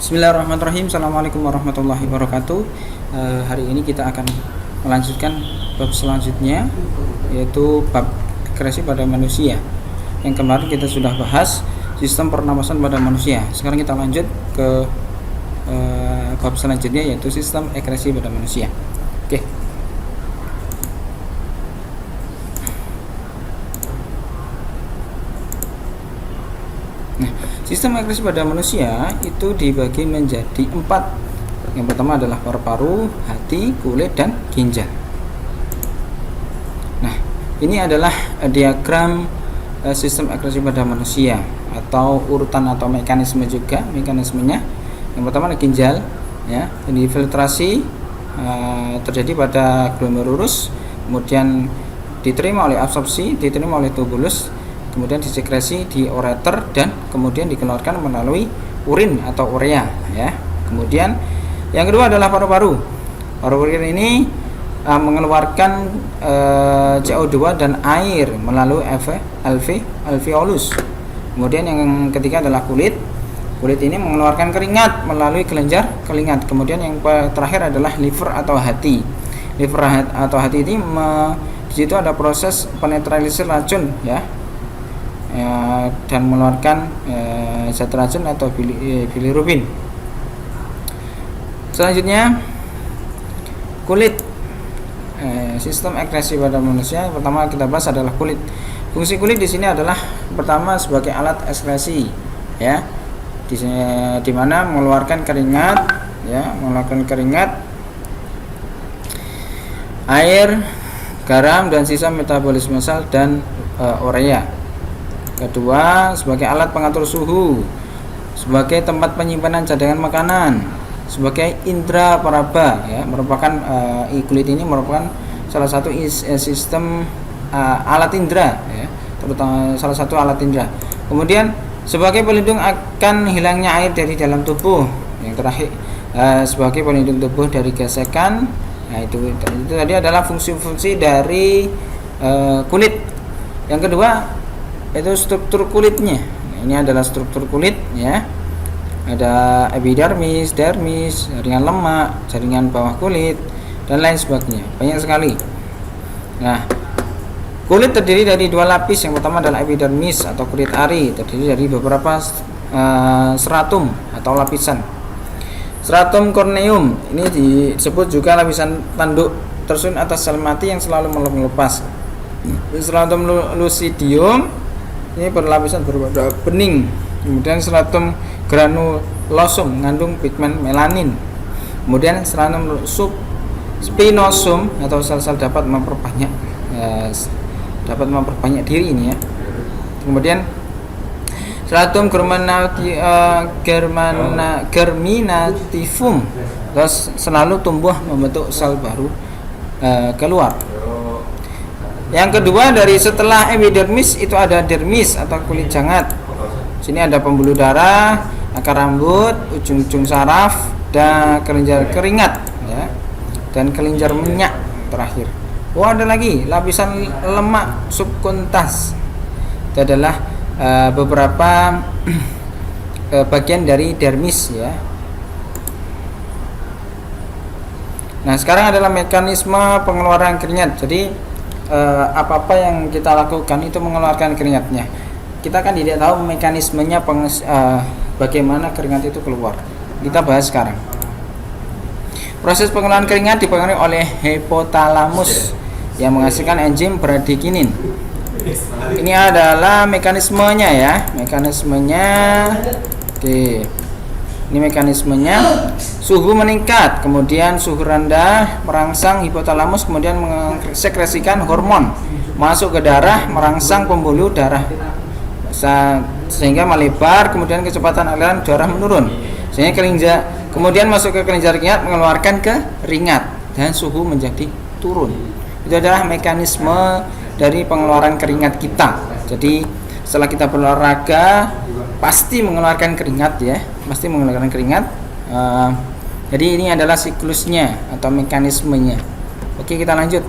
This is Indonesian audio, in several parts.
Bismillahirrahmanirrahim. Assalamualaikum warahmatullahi wabarakatuh. Hari ini kita akan melanjutkan bab selanjutnya, yaitu bab akresi pada manusia. Yang kemarin kita sudah bahas sistem pernapasan pada manusia. Sekarang kita lanjut ke bab selanjutnya, yaitu sistem akresi pada manusia. Oke. Nah, sistem akresi pada manusia itu dibagi menjadi 4. Yang pertama adalah paru-paru, hati, kulit, dan ginjal. Nah, ini adalah diagram sistem akresi pada manusia, atau urutan atau mekanisme juga mekanismenya. Yang pertama adalah ginjal, ya. Ini filtrasi terjadi pada glomerulus, kemudian diterima oleh absorpsi, diterima oleh tubulus, kemudian disekresi di ureter, dan kemudian dikeluarkan melalui urin atau urea, ya. Kemudian yang kedua adalah paru-paru. Paru-paru ini mengeluarkan CO2 dan air melalui alveolus. Kemudian yang ketiga adalah kulit. Kulit ini mengeluarkan keringat melalui kelenjar keringat. Kemudian yang terakhir adalah liver atau hati. Liver atau hati ini di situ ada proses penetralisir racun, ya. Dan mengeluarkan zat racun atau bilirubin. Selanjutnya kulit. Sistem akresi pada manusia yang pertama kita bahas adalah kulit. Fungsi kulit di sini adalah pertama sebagai alat ekskresi, ya. Di mana mengeluarkan keringat, ya, mengeluarkan keringat, air, garam, dan sisa metabolisme sel dan urea. Kedua, sebagai alat pengatur suhu, sebagai tempat penyimpanan cadangan makanan, sebagai indra paraba, ya, merupakan kulit ini merupakan salah satu sistem alat indra, ya, terutama salah satu alat indra. Kemudian sebagai pelindung akan hilangnya air dari dalam tubuh. Yang terakhir sebagai pelindung tubuh dari gesekan. Nah, itu tadi adalah fungsi-fungsi dari kulit. Yang kedua itu struktur kulitnya. Nah, ini adalah struktur kulit, ya. Ada epidermis, dermis, jaringan lemak, jaringan bawah kulit, dan lain sebagainya. Banyak sekali. Nah, kulit terdiri dari 2 lapis. Yang pertama adalah epidermis atau kulit ari, terdiri dari beberapa stratum atau lapisan. Stratum corneum ini disebut juga lapisan tanduk tersusun atas sel mati yang selalu melepas. Stratum lucidium ini berlapisan berwarna bening. Kemudian stratum granulosum mengandung pigmen melanin. Kemudian stratum spinosum atau sel-sel dapat memperbanyak diri ini, ya. Kemudian stratum germinativum terus selalu tumbuh membentuk sel baru keluar. Yang kedua dari setelah epidermis itu ada dermis atau kulit jangat. Sini ada pembuluh darah, akar rambut, ujung-ujung saraf, dan kelenjar keringat, ya, dan kelenjar minyak terakhir. Ada lagi lapisan lemak subkuntas. Itu adalah beberapa bagian dari dermis, ya. Nah, sekarang adalah mekanisme pengeluaran keringat. Jadi apa-apa yang kita lakukan itu mengeluarkan keringatnya. Kita kan tidak tahu mekanismenya bagaimana keringat itu keluar. Kita bahas sekarang. Proses pengeluaran keringat dipengaruhi oleh hipotalamus yang menghasilkan enzim bradikinin. Ini adalah mekanismenya, ya. Mekanismenya. Oke. Ini mekanismenya. Suhu meningkat, kemudian suhu rendah merangsang hipotalamus, kemudian mensekresikan hormon masuk ke darah, merangsang pembuluh darah sehingga melebar, kemudian kecepatan aliran darah menurun sehingga kemudian masuk ke kelenjar keringat, mengeluarkan keringat, dan suhu menjadi turun. Itu adalah mekanisme dari pengeluaran keringat kita. Jadi setelah kita berolahraga pasti mengeluarkan keringat, ya, pasti mengeluarkan keringat. Jadi ini adalah siklusnya atau mekanismenya. Oke, kita lanjut.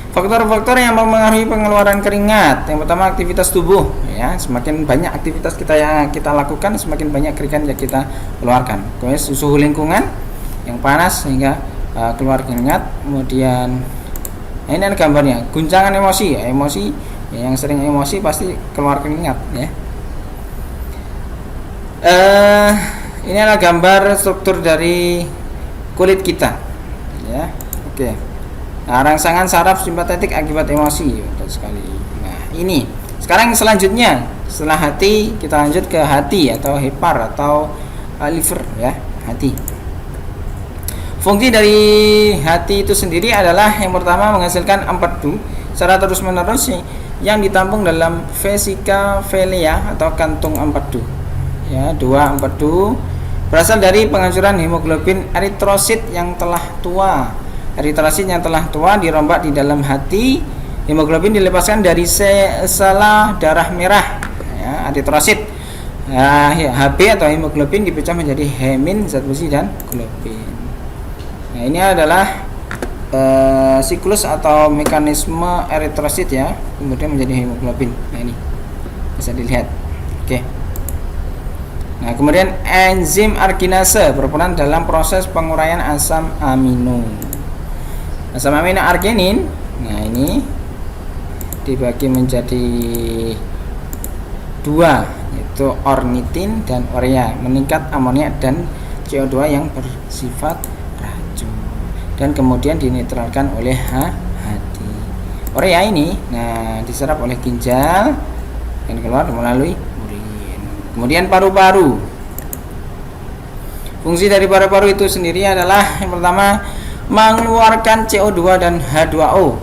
Faktor-faktor yang mempengaruhi pengeluaran keringat. Yang pertama aktivitas tubuh, ya. Semakin banyak aktivitas kita yang kita lakukan, semakin banyak keringat yang kita keluarkan. Kemudian suhu lingkungan yang panas sehingga keluar keringat. Kemudian ini ada gambarnya, guncangan emosi ya, emosi ya, yang sering emosi pasti keluar keringat ya. Ini adalah gambar struktur dari kulit kita ya. Oke. Nah, rangsangan saraf simpatetik akibat emosi, betul sekali. Nah, ini sekarang selanjutnya setelah hati kita lanjut ke hati atau hepar atau liver ya, hati. Fungsi dari hati itu sendiri adalah yang pertama menghasilkan empedu secara terus menerus yang ditampung dalam vesika velea atau kantung empedu ya. Dua empedu berasal dari penghancuran hemoglobin eritrosit yang telah tua. Eritrosit yang telah tua dirombak di dalam hati. Hemoglobin dilepaskan dari sela darah merah ya, eritrosit. Nah, Hb atau hemoglobin dipecah menjadi hemin, zat besi dan globin. Nah, ini adalah siklus atau mekanisme eritrosit ya, kemudian menjadi hemoglobin. Nah, ini bisa dilihat. Oke. Nah, kemudian enzim arginase berperan dalam proses penguraian asam amino. Asam amino arginin, nah ini dibagi menjadi dua, yaitu ornitin dan urea, meningkat amonia dan CO2 yang bersifat racun, dan kemudian dinetralkan oleh hati. Urea ini, nah diserap oleh ginjal dan keluar melalui urin. Kemudian paru-paru. Fungsi dari paru-paru itu sendiri adalah yang pertama mengeluarkan CO2 dan H2O,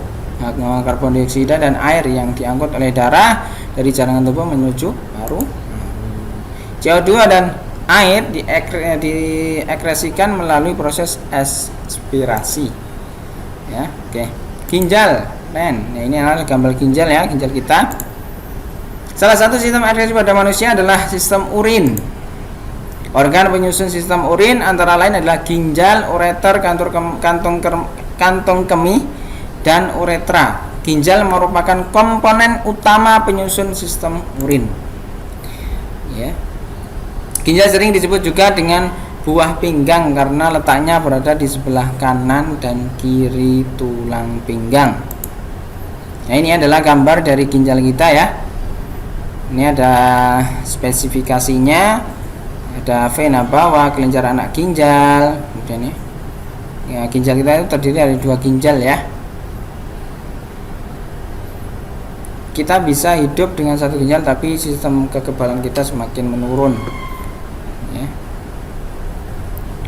karbon dioksida dan air yang diangkut oleh darah dari jaringan tubuh menuju paru. CO2 dan air diekskresikan melalui proses aspirasi. Ya, oke. Ginjal, nah ini adalah gambar ginjal ya, ginjal kita. Salah satu sistem ekskresi pada manusia adalah sistem urin. Organ penyusun sistem urin antara lain adalah ginjal, ureter, kantong kemih, dan uretra. Ginjal merupakan komponen utama penyusun sistem urin. Ya. Ginjal sering disebut juga dengan buah pinggang karena letaknya berada di sebelah kanan dan kiri tulang pinggang. Nah, ini adalah gambar dari ginjal kita ya. Ini ada spesifikasinya. Ada vena bawah, kelenjar anak ginjal, kemudian ya ginjal kita itu terdiri dari dua ginjal ya. Kita bisa hidup dengan satu ginjal, tapi sistem kekebalan kita semakin menurun. Ya.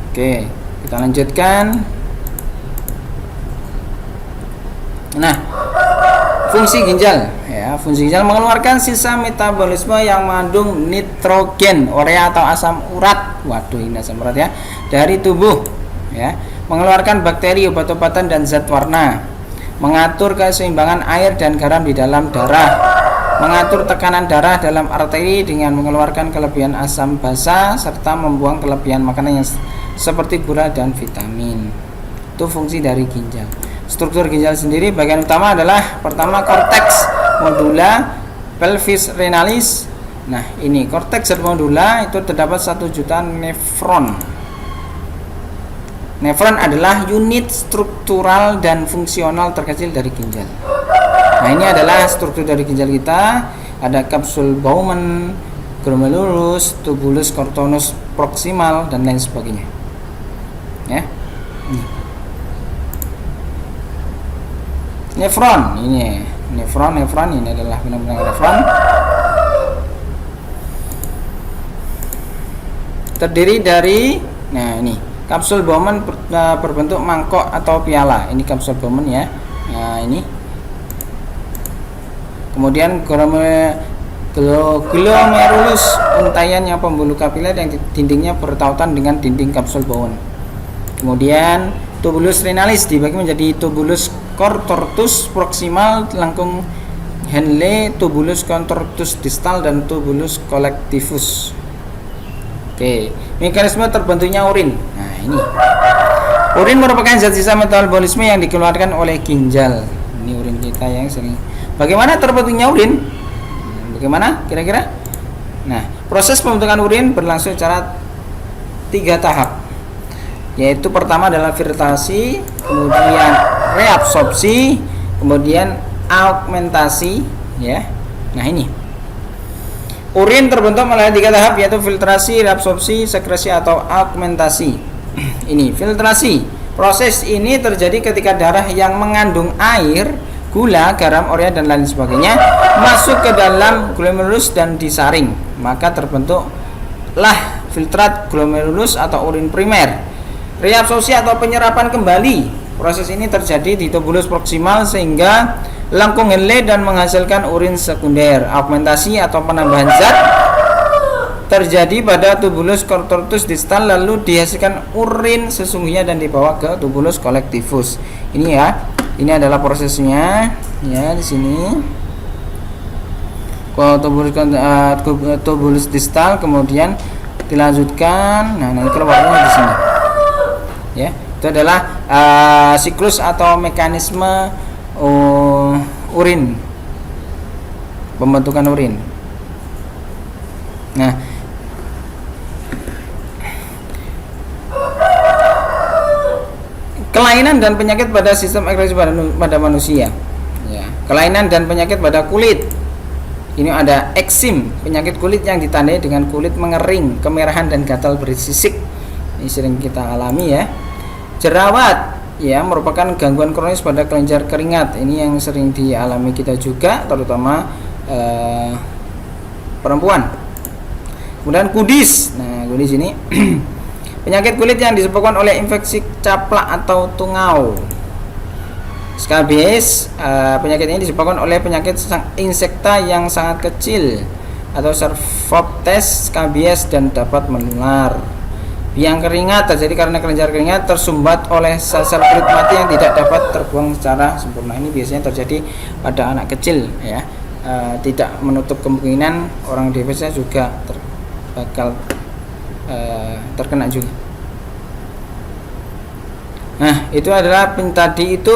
Oke, kita lanjutkan. Nah, fungsi ginjal ya, fungsi ginjal mengeluarkan sisa metabolisme yang mengandung nitrogen, urea atau asam urat. Waduh, ini asam urat ya, dari tubuh ya. Mengeluarkan bakteri, obat-obatan dan zat warna. Mengatur keseimbangan air dan garam di dalam darah. Mengatur tekanan darah dalam arteri dengan mengeluarkan kelebihan asam basa serta membuang kelebihan makanan yang seperti gula dan vitamin. Itu fungsi dari ginjal. Struktur ginjal sendiri bagian utama adalah pertama korteks modula pelvis renalis. Nah, ini korteks dan modula itu terdapat 1 juta nefron. Nefron adalah unit struktural dan fungsional terkecil dari ginjal. Nah, ini adalah struktur dari ginjal kita. Ada kapsul Bowman, glomerulus, tubulus cortonus proximal dan lain sebagainya. Ya. Nefron ini, nefron ini adalah benar-benar nefron. Terdiri dari, nah ini kapsul Bowman berbentuk mangkok atau piala. Ini kapsul Bowman ya. Nah ini. Kemudian glomerulus, untaian yang pembuluh kapiler yang dindingnya bertautan dengan dinding kapsul Bowman. Kemudian tubulus renalis dibagi menjadi tubulus contortus proximal, lengkung Henle, tubulus contortus distal, dan tubulus collectivus. Oke, mekanisme terbentuknya urin. Nah, ini. Urin merupakan zat sisa metabolisme yang dikeluarkan oleh ginjal. Ini urin kita yang sering. Bagaimana terbentuknya urin? Bagaimana kira-kira? Nah, proses pembentukan urin berlangsung secara 3 tahap, yaitu pertama adalah filtrasi, kemudian reabsorpsi, kemudian augmentasi, ya. Nah, ini urin terbentuk melalui 3 tahap, yaitu filtrasi, reabsorpsi, sekresi atau augmentasi. Ini filtrasi. Proses ini terjadi ketika darah yang mengandung air, gula, garam, urea dan lain sebagainya masuk ke dalam glomerulus dan disaring, maka terbentuklah filtrat glomerulus atau urin primer. Reabsorpsi atau penyerapan kembali. Proses ini terjadi di tubulus proksimal sehingga lengkung henle dan menghasilkan urin sekunder. Augmentasi atau penambahan zat terjadi pada tubulus cortotus distal, lalu dihasilkan urin sesungguhnya dan dibawa ke tubulus collectivus. Ini ya, ini adalah prosesnya ya di sini. Tubulus distal kemudian dilanjutkan. Nah, ini keluarnya di sini. Ya, itu adalah siklus atau mekanisme urin, pembentukan urin. Nah, kelainan dan penyakit pada sistem ekskresi pada manusia. Ya, kelainan dan penyakit pada kulit. Ini ada eksim, penyakit kulit yang ditandai dengan kulit mengering, kemerahan dan gatal bersisik. Ini sering kita alami ya. Jerawat, ya, merupakan gangguan kronis pada kelenjar keringat. Ini yang sering dialami kita juga, terutama perempuan. Kemudian kudis. Nah, kudis ini penyakit kulit yang disebabkan oleh infeksi caplak atau tungau. Skabies, penyakit ini disebabkan oleh penyakit insekta yang sangat kecil atau Cervoptes scabies dan dapat menular. Biang keringat terjadi karena kelenjar keringat tersumbat oleh sel-sel kulit mati yang tidak dapat terbuang secara sempurna. Ini biasanya terjadi pada anak kecil ya. Tidak menutup kemungkinan orang dewasa juga bakal terkena juga. Nah, itu adalah tadi itu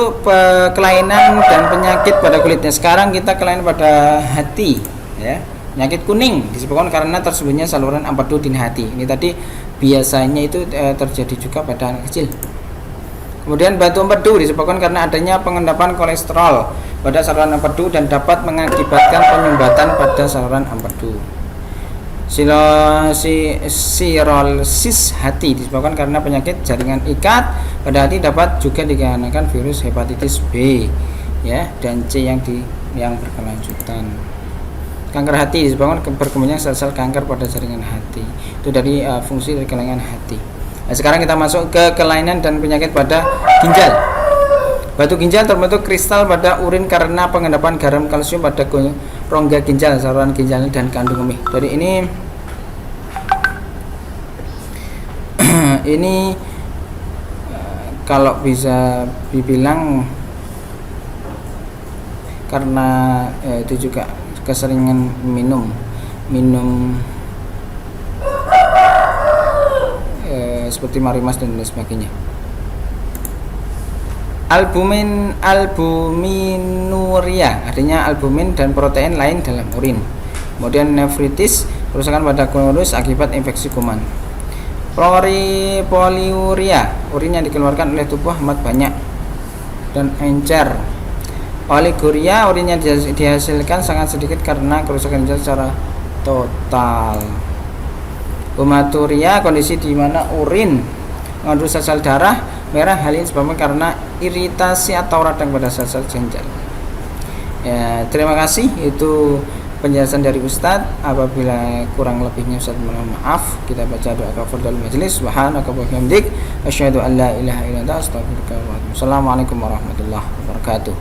kelainan dan penyakit pada kulitnya. Sekarang kita kelainan pada hati ya. Penyakit kuning disebabkan karena tersumbatnya saluran empedu di hati. Ini tadi biasanya itu terjadi juga pada anak kecil. Kemudian batu empedu disebabkan karena adanya pengendapan kolesterol pada saluran empedu dan dapat mengakibatkan penyumbatan pada saluran empedu. Cirrhosis hati disebabkan karena penyakit jaringan ikat pada hati, dapat juga dikarenakan virus hepatitis B ya dan C yang berkelanjutan. Kanker hati disebabkan berkembangnya sel-sel kanker pada jaringan hati. Itu dari fungsi dari kelainan hati. Nah, sekarang kita masuk ke kelainan dan penyakit pada ginjal. Batu ginjal terbentuk kristal pada urin karena pengendapan garam kalsium pada rongga ginjal, saluran ginjal dan kandung kemih. Dari ini kalau bisa dibilang karena itu juga keseringan minum seperti marimas dan lain sebagainya. Albuminuria, artinya albumin dan protein lain dalam urin. Kemudian nefritis, kerusakan pada glomerulus akibat infeksi kuman. Poliuria, urin yang dikeluarkan oleh tubuh amat banyak dan encer. Oliguria, urin yang dihasilkan sangat sedikit karena kerusakan ginjal secara total. Hematuria, kondisi di mana urin mengandung sel-sel darah merah, hal ini disebabkan karena iritasi atau radang pada sel-sel ginjal. Ya, terima kasih, itu penjelasan dari Ustadz. Apabila kurang lebihnya Ustadz mohon maaf. Kita baca doa kafaratul majelis. Subhanaka wa bihamdik, asyhadu an la ilaha illa anta, astaghfiruka wa atubu ilaik. Assalamualaikum warahmatullahi wabarakatuh.